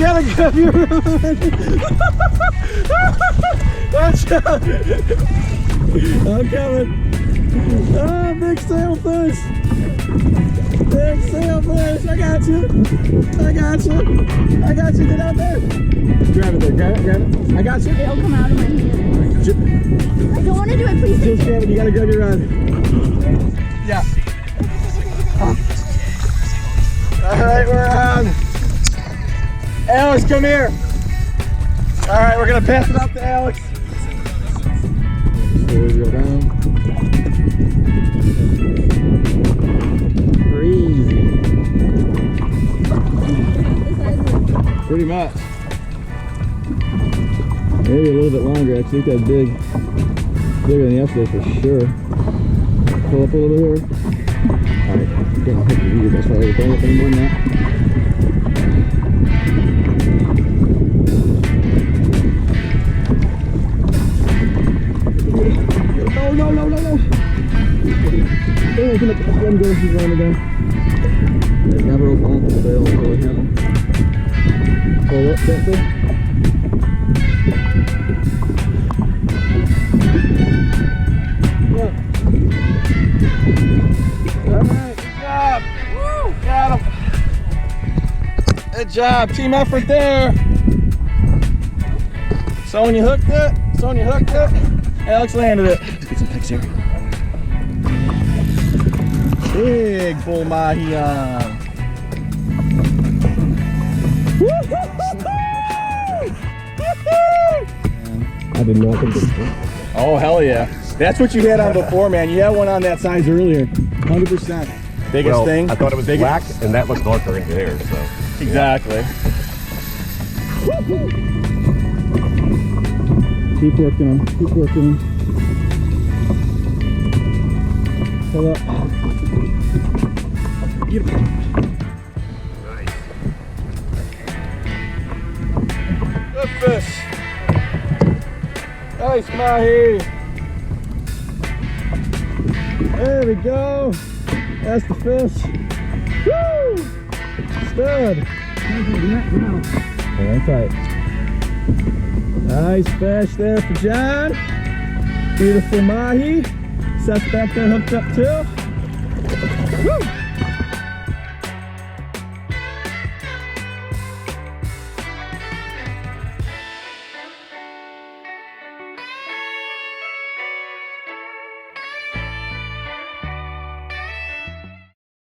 gotta grab your rod. Watch out. I'm coming. Oh, big sailfish. Big sailfish. I got you. I got you. I got you. Get out there. Grab it there. Grab it. Grab it. I got you. It'll come out of my hand. I don't want to do it. Please. Just grab it. You gotta grab your rod. Yeah. All right, we're on. Alex, come here. All right, we're gonna pass it up to Alex. Slowly go down. Crazy. Pretty much. Maybe a little bit longer. Actually, that's big. Bigger than yesterday for sure. Pull up a little bit here. All right, I'm gonna hit you. That's why we're going up any more than that. No. Don't open up. Let him go. He's running again. Grab a rope on the sail until we have him. Pull up gently. Yeah. Alright, good job. Woo! Got him. Good job. Team effort there. Sonia hooked it. Alex landed it. Let's get some pics here. Big bull Mahi on. I did not think it was. Oh, hell yeah. That's what you had on before, man. You had one on that size earlier. 100%. Biggest thing. I thought it was black, and that was darker in there, so. Exactly. Keep working them. Keep working them. Pull up. Get him. Nice. Good fish. Nice Mahi. There we go. That's the fish. Woo! Stud. Hold tight. Nice fish there for John. Beautiful Mahi. Seth's back there hooked up too. Woo!